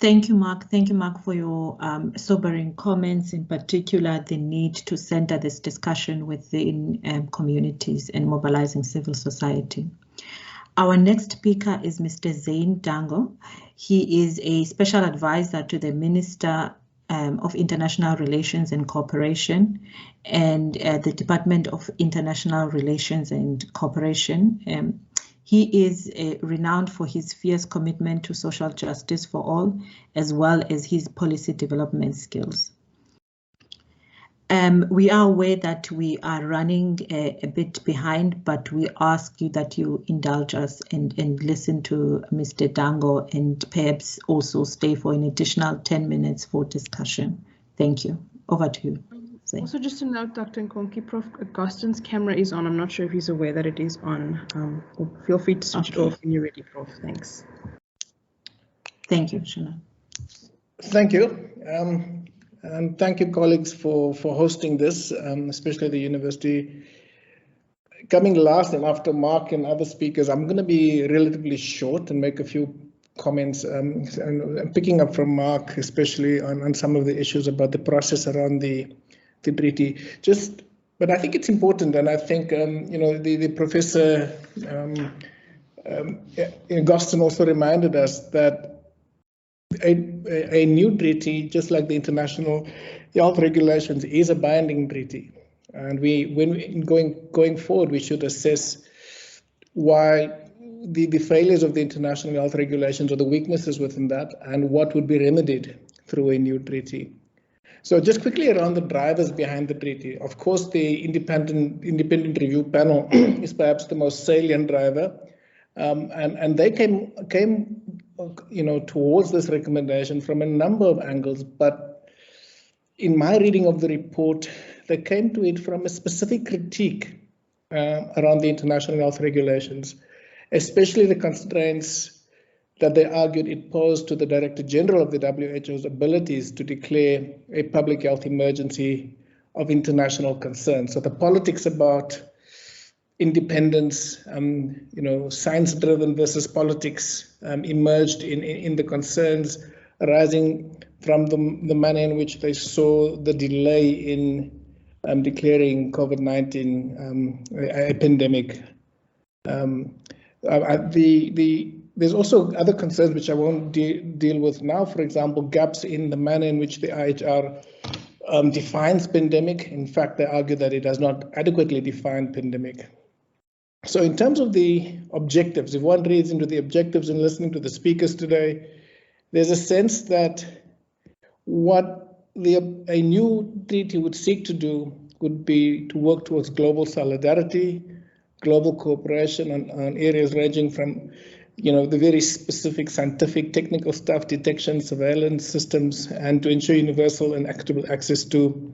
Thank you, Mark. Thank you, Mark, for your sobering comments, in particular, the need to center this discussion within communities and mobilizing civil society. Our next speaker is Mr. Zane Dangor. He is a special advisor to the Minister of International Relations and Cooperation and the Department of International Relations and Cooperation. He is renowned for his fierce commitment to social justice for all, as well as his policy development skills. We are aware that we are running a bit behind, but we ask you that you indulge us and listen to Mr. Dangor and perhaps also stay for an additional 10 minutes for discussion. Thank you. Over to you. Also, just to note, Dr. Nkonki, Prof. Augustin's camera is on. I'm not sure if he's aware that it is on. Feel free to switch it off when you're ready, Prof. Thanks. Thank you, Shana. Thank you. And thank you, colleagues, for hosting this, especially the university. Coming last and after Mark and other speakers, I'm going to be relatively short and make a few comments, and picking up from Mark, especially on some of the issues about the process around the treaty. But I think it's important, and I think the professor Augustin also reminded us that a new treaty, just like the international health regulations, is a binding treaty, and going forward, we should assess why the failures of the international health regulations or the weaknesses within that, and what would be remedied through a new treaty. So just quickly around the drivers behind the treaty. Of course, the independent review panel is perhaps the most salient driver, and they came towards this recommendation from a number of angles. But in my reading of the report, they came to it from a specific critique around the international health regulations, especially the constraints that they argued it posed to the Director General of the WHO's abilities to declare a public health emergency of international concern. So the politics about independence, science-driven versus politics emerged in the concerns arising from the manner in which they saw the delay in declaring COVID-19 a pandemic. There's also other concerns which I won't deal with now. For example, gaps in the manner in which the IHR defines pandemic. In fact, they argue that it does not adequately define pandemic. So in terms of the objectives, if one reads into the objectives and listening to the speakers today, there's a sense that what a new treaty would seek to do would be to work towards global solidarity, global cooperation on areas ranging from the very specific scientific technical stuff, detection, surveillance systems, and to ensure universal and equitable access to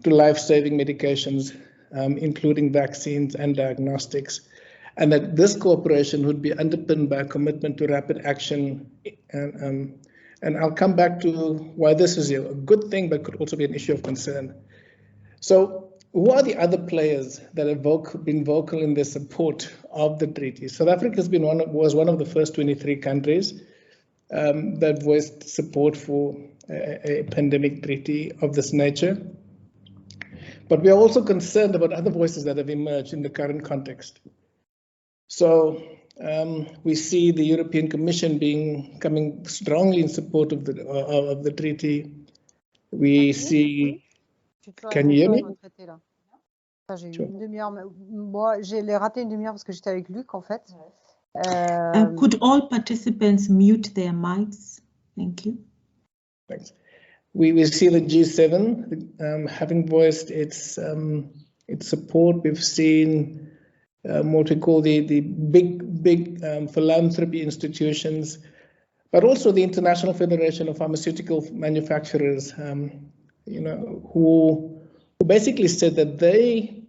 life-saving medications, including vaccines and diagnostics. And that this cooperation would be underpinned by a commitment to rapid action. And I'll come back to why this is a good thing, but could also be an issue of concern. So who are the other players that have been vocal in their support of the treaty? South Africa was one of the first 23 countries that voiced support for a pandemic treaty of this nature. But we are also concerned about other voices that have emerged in the current context. So we see the European Commission coming strongly in support of the treaty. We see. Can you hear me? Enfin, j'ai eu une demi-heure. Moi, j'ai raté une demi-heure parce que j'étais avec Luc, en fait. Could all participants mute their mics? Thank you. Thanks. We see the G7 having voiced its support. We've seen what we call the big philanthropy institutions, but also the International Federation of Pharmaceutical Manufacturers, who basically said that they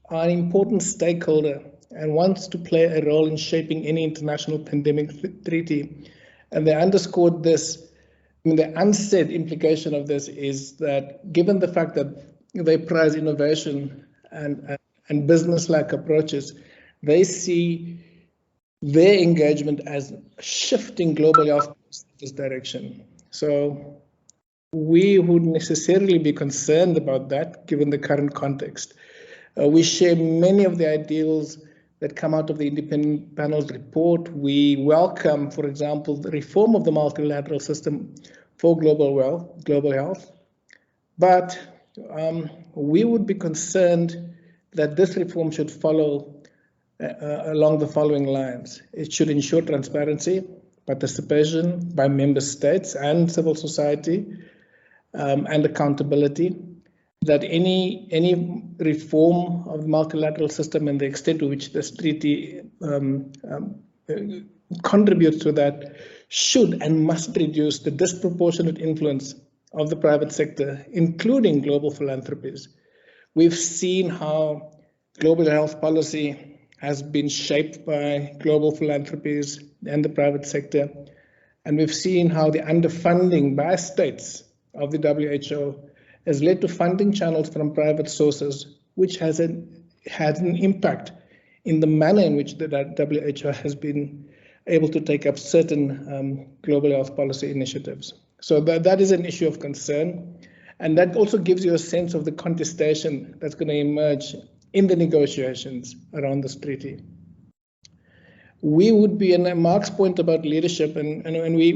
are an important stakeholder and wants to play a role in shaping any international pandemic treaty. And they underscored this. I mean, the unsaid implication of this is that given the fact that they prize innovation and business-like approaches, they see their engagement as shifting global health in this direction. So we would necessarily be concerned about that given the current context. We share many of the ideals that come out of the independent panel's report. We welcome, for example, the reform of the multilateral system for global health. But we would be concerned that this reform should follow along the following lines. It should ensure transparency, participation by member states and civil society, and accountability, that any reform of the multilateral system and the extent to which this treaty contributes to that should and must reduce the disproportionate influence of the private sector, including global philanthropies. We've seen how global health policy has been shaped by global philanthropies and the private sector, and we've seen how the underfunding by states of the WHO has led to funding channels from private sources, which has had an impact in the manner in which the WHO has been able to take up certain global health policy initiatives. So that is an issue of concern. And that also gives you a sense of the contestation that's going to emerge in the negotiations around this treaty. We would be, and Mark's point about leadership, and we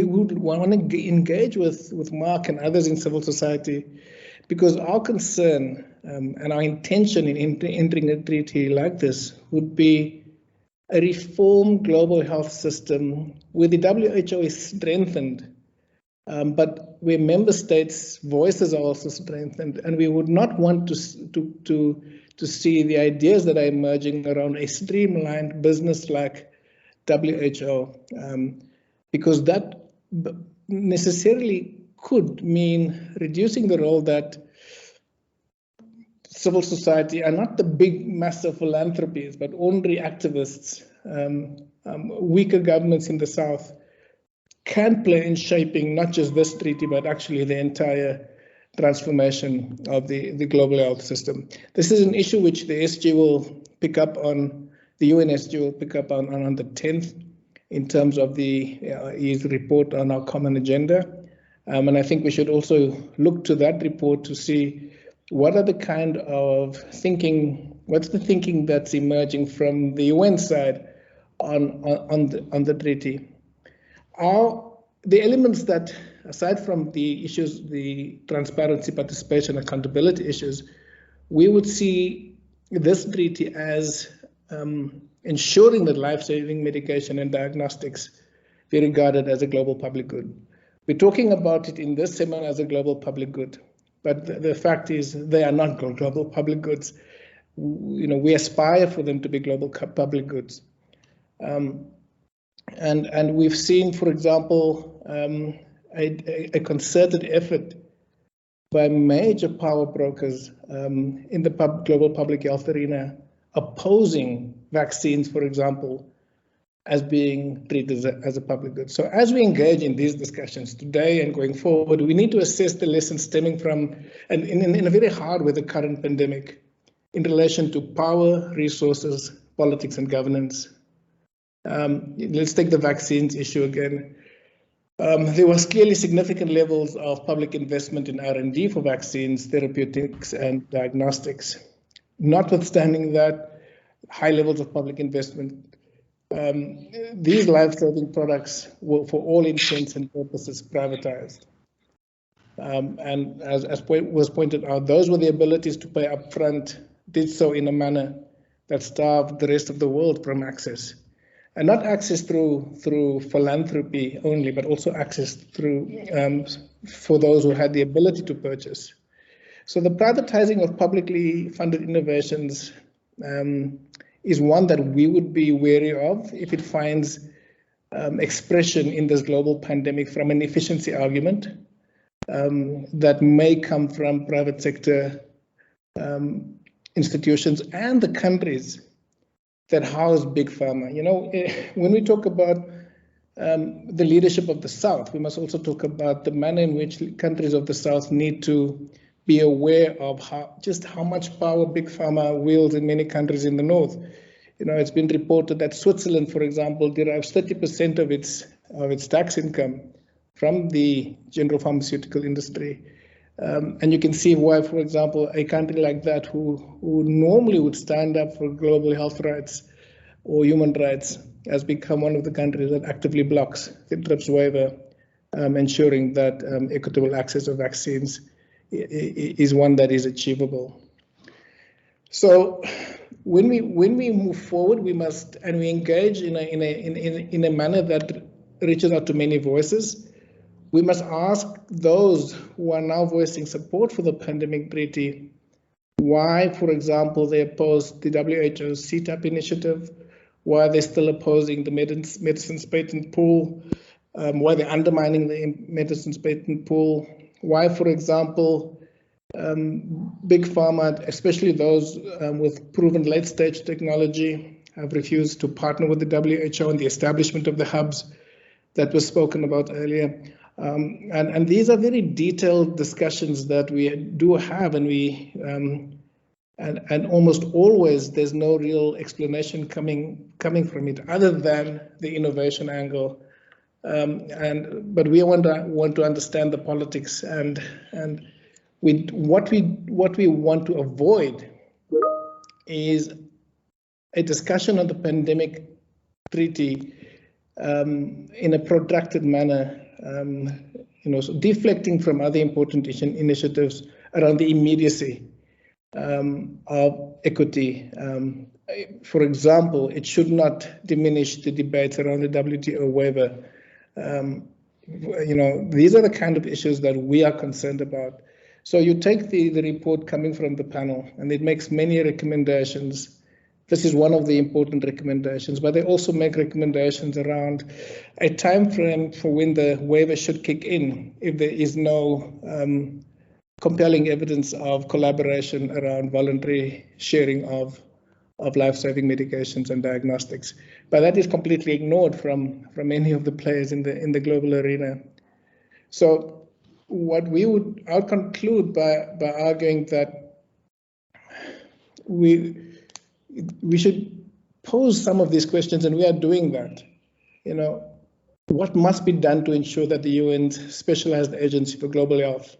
would want to engage with Mark and others in civil society, because our concern and our intention in entering a treaty like this would be a reformed global health system where the WHO is strengthened, but where member states' voices are also strengthened, and we would not want to see the ideas that are emerging around a streamlined business-like WHO, because that necessarily could mean reducing the role that civil society are not the big massive philanthropies, but ordinary activists, weaker governments in the South can play in shaping not just this treaty, but actually the entire transformation of the global health system. This is an issue which the SG will pick up on, the UNSG will pick up on the 10th in terms of his report on our common agenda. And I think we should also look to that report to see what are the kind of thinking, what's the thinking that's emerging from the UN side on the treaty. The elements that, aside from the issues, the transparency, participation, accountability issues, we would see this treaty as ensuring that life-saving medication and diagnostics be regarded as a global public good. We're talking about it in this seminar as a global public good, but the fact is they are not global public goods. We aspire for them to be global public goods. And we've seen, for example, a concerted effort by major power brokers in the global public health arena opposing vaccines, for example, as being treated as a public good. So as we engage in these discussions today and going forward, we need to assess the lessons stemming from, and in a very hard way, the current pandemic in relation to power, resources, politics, and governance. Let's take the vaccines issue again. There was clearly significant levels of public investment in R&D for vaccines, therapeutics, and diagnostics. Notwithstanding that, high levels of public investment, these life-saving products were, for all intents and purposes, privatized. And as was pointed out, those with the abilities to pay upfront did so in a manner that starved the rest of the world from access. And not access through philanthropy only, but also access through for those who had the ability to purchase. So the privatizing of publicly funded innovations is one that we would be wary of if it finds expression in this global pandemic from an efficiency argument that may come from private sector institutions and the countries that house big pharma. When we talk about the leadership of the South, we must also talk about the manner in which countries of the South need to be aware of how much power big pharma wields in many countries in the North. It's been reported that Switzerland, for example, derives 30% of its tax income from the general pharmaceutical industry. And you can see why, for example, a country like that who normally would stand up for global health rights or human rights has become one of the countries that actively blocks the TRIPS waiver, ensuring that equitable access of vaccines is one that is achievable. So when we move forward, we must, and we engage in a manner that reaches out to many voices. We must ask those who are now voicing support for the pandemic treaty why, for example, they oppose the WHO's CTAP initiative, why they're still opposing the medicines patent pool, why they're undermining the medicines patent pool, why, for example, big pharma, especially those with proven late-stage technology, have refused to partner with the WHO in the establishment of the hubs that was spoken about earlier. And these are very detailed discussions that we do have, and we and almost always there's no real explanation coming from it other than the innovation angle. But we want to understand the politics, and what we want to avoid is a discussion on the pandemic treaty in a protracted manner, so deflecting from other important initiatives around the immediacy of equity. For example, it should not diminish the debates around the WTO waiver. These are the kind of issues that we are concerned about. So you take the report coming from the panel, and it makes many recommendations. This is one of the important recommendations, but they also make recommendations around a time frame for when the waiver should kick in if there is no compelling evidence of collaboration around voluntary sharing of life-saving medications and diagnostics. But that is completely ignored from many of the players in the global arena. So I'll conclude by arguing that we should pose some of these questions, and we are doing that. What must be done to ensure that the UN's specialized agency for global health,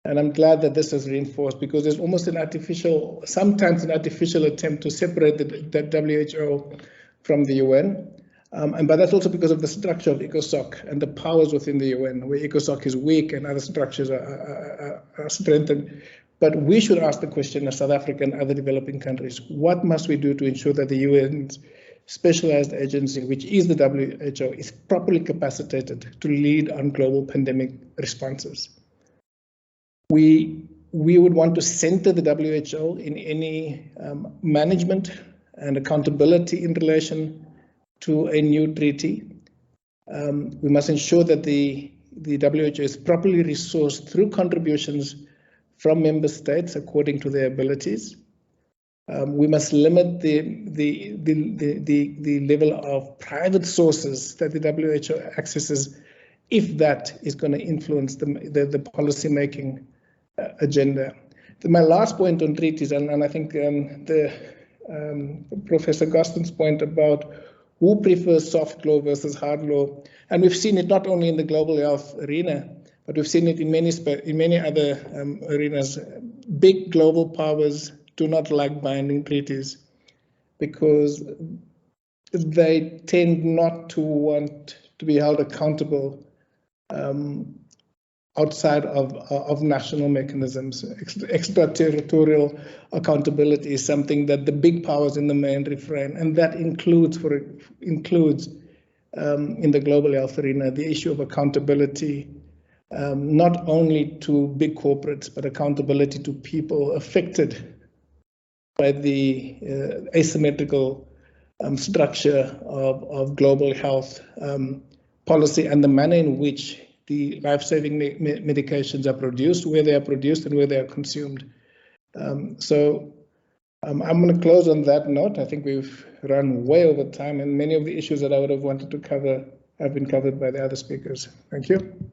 and I'm glad that this is reinforced, because there's almost sometimes an artificial attempt to separate the WHO from the UN. But that's also because of the structure of ECOSOC and the powers within the UN, where ECOSOC is weak and other structures are strengthened. But we should ask the question as South Africa and other developing countries, what must we do to ensure that the UN's specialized agency, which is the WHO, is properly capacitated to lead on global pandemic responses? We would want to center the WHO in any management and accountability in relation to a new treaty. We must ensure that the WHO is properly resourced through contributions from member states according to their abilities. We must limit the level of private sources that the WHO accesses, if that is going to influence the policy making agenda. My last point on treaties, and I think Professor Gostin's point about who prefers soft law versus hard law, and we've seen it not only in the global health arena, but we've seen it in many other arenas. Big global powers do not like binding treaties because they tend not to want to be held accountable outside of national mechanisms. Extraterritorial accountability is something that the big powers in the main refrain, and that includes in the global health arena the issue of accountability, not only to big corporates, but accountability to people affected by the asymmetrical structure of global health policy and the manner in which the life-saving medications are produced, where they are produced and where they are consumed. So I'm going to close on that note. I think we've run way over time, and many of the issues that I would have wanted to cover have been covered by the other speakers. Thank you.